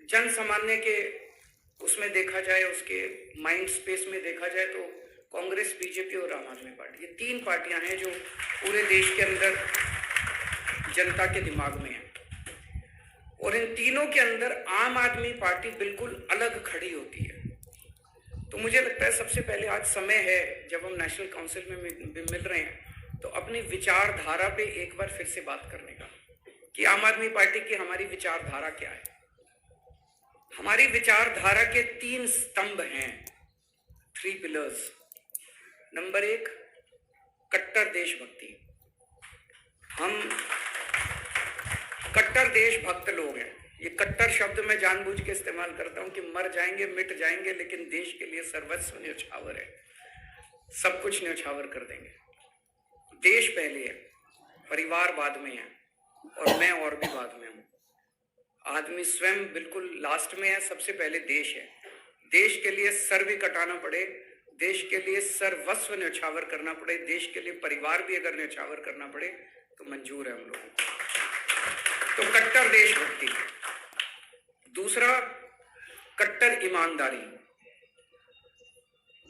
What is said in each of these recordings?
जन सामान्य के उसमें देखा जाए, उसके माइंड स्पेस में देखा जाए तो कांग्रेस, बीजेपी और आम आदमी पार्टी, ये तीन पार्टियां हैं जो पूरे देश के अंदर जनता के दिमाग में है। और इन तीनों के अंदर आम आदमी पार्टी बिल्कुल अलग खड़ी होती है। तो मुझे लगता है सबसे पहले आज समय है, जब हम नेशनल काउंसिल में मिल रहे हैं, तो अपनी विचारधारा पे एक बार फिर से बात करने का कि आम आदमी पार्टी की हमारी विचारधारा क्या है। हमारी विचारधारा के तीन स्तंभ हैं, 3 पिलर्स। नंबर 1, कट्टर देशभक्ति। हम कट्टर देशभक्त लोग हैं। ये कट्टर शब्द मैं जानबूझ के इस्तेमाल करता हूं कि मर जाएंगे, मिट जाएंगे, लेकिन देश के लिए सर्वस्व न्यौछावर है, सब कुछ न्यौछावर कर देंगे। देश पहले है, परिवार बाद में है, और मैं और भी बाद में हूं। आदमी स्वयं बिल्कुल लास्ट में है, सबसे पहले देश है। देश के लिए सर भी कटाना पड़े, देश के लिए सर्वस्व न्यौछावर करना पड़े, देश के लिए परिवार भी अगर न्यौछावर करना पड़े तो मंजूर है हम लोगों को। तो कट्टर देशभक्ति। दूसरा, कट्टर ईमानदारी।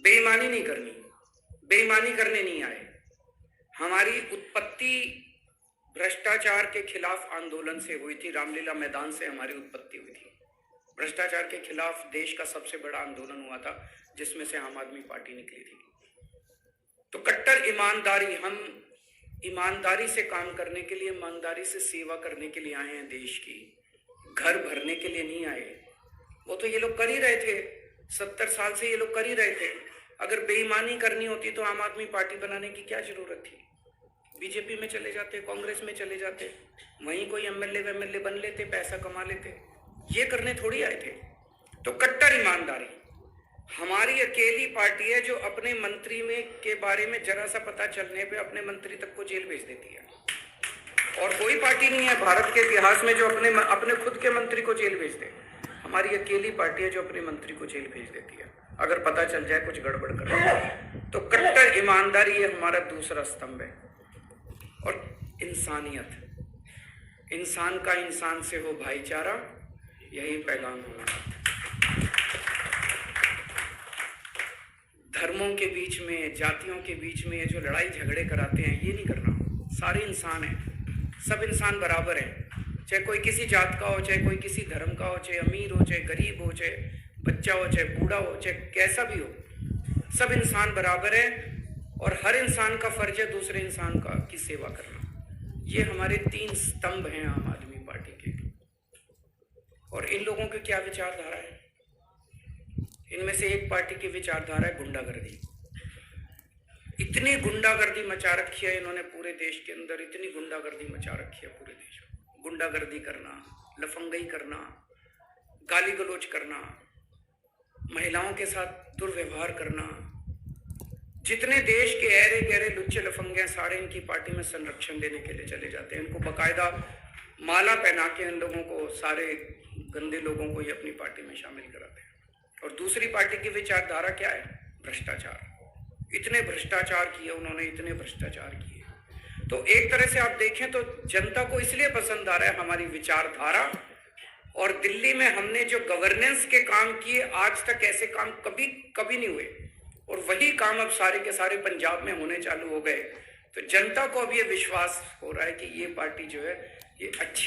बेईमानी नहीं करनी, बेईमानी करने नहीं आए। हमारी उत्पत्ति भ्रष्टाचार के खिलाफ आंदोलन से हुई थी, रामलीला मैदान से हमारी उत्पत्ति हुई थी। भ्रष्टाचार के खिलाफ देश का सबसे बड़ा आंदोलन हुआ था, जिसमें से आम आदमी पार्टी निकली थी। तो कट्टर ईमानदारी, हम ईमानदारी से काम करने के लिए, ईमानदारी से सेवा करने के लिए आए हैं देश की, घर भरने के लिए नहीं आए। वो तो ये लोग कर ही रहे थे, 70 साल से ये लोग कर ही रहे थे। अगर बेईमानी करनी होती तो आम आदमी पार्टी बनाने की क्या जरूरत थी? बीजेपी में चले जाते, कांग्रेस में चले जाते, वहीं कोई एमएलए बन लेते, पैसा कमा लेते। ये करने थोड़ी आए थे। तो कट्टर ईमानदारी। हमारी अकेली पार्टी है जो अपने मंत्री में के बारे में जरा सा पता चलने पे अपने मंत्री तक को जेल भेज देती है। और कोई पार्टी नहीं है भारत के इतिहास में जो अपने खुद के मंत्री को जेल भेज दे। हमारी अकेली पार्टी है जो अपने मंत्री को जेल भेज देती है अगर पता चल जाए कुछ गड़बड़ कर रहा है। तो कट्टर ईमानदारी ये हमारा दूसरा स्तंभ है। और इंसानियत, इंसान का इंसान से हो भाईचारा, यही पैगाम हमारा। धर्मों के बीच में, जातियों के बीच में जो लड़ाई झगड़े कराते हैं, ये नहीं करना। सारे इंसान हैं, सब इंसान बराबर हैं, चाहे कोई किसी जात का हो, चाहे कोई किसी धर्म का हो, चाहे अमीर हो, चाहे गरीब हो, चाहे बच्चा हो, चाहे बूढ़ा हो, चाहे कैसा भी हो, सब इंसान बराबर है। और हर इंसान का फर्ज है दूसरे इंसान की सेवा करना। ये हमारे 3 स्तंभ हैं आम आदमी पार्टी के। और इन लोगों की क्या विचारधारा है? इनमें से एक पार्टी की विचारधारा है गुंडागर्दी। इतनी गुंडागर्दी मचा रखी है इन्होंने पूरे देश के अंदर, इतनी गुंडागर्दी मचा रखी है पूरे देश में। गुंडागर्दी करना, लफंगई करना, गाली गलौज करना, महिलाओं के साथ दुर्व्यवहार करना। जितने देश के ऐरे गहरे लुच्चे लफंगे हैं, सारे इनकी पार्टी में संरक्षण देने के लिए चले जाते हैं। इनको बाकायदा माला पहना के इन लोगों को, सारे गंदे लोगों को ये अपनी पार्टी में शामिल कराते हैं। और दूसरी पार्टी की विचारधारा क्या है? भ्रष्टाचार। इतने भ्रष्टाचार किए उन्होंने, इतने भ्रष्टाचार किए। तो एक तरह से आप देखें तो जनता को इसलिए पसंद आ रहा है हमारी विचारधारा। और दिल्ली में हमने जो गवर्नेंस के काम किए, आज तक ऐसे काम कभी नहीं हुए। और वही काम अब सारे के सारे पंजाब में होने चालू हो गए। तो जनता को अब ये विश्वास हो रहा है कि ये पार्टी जो है ये अच्छी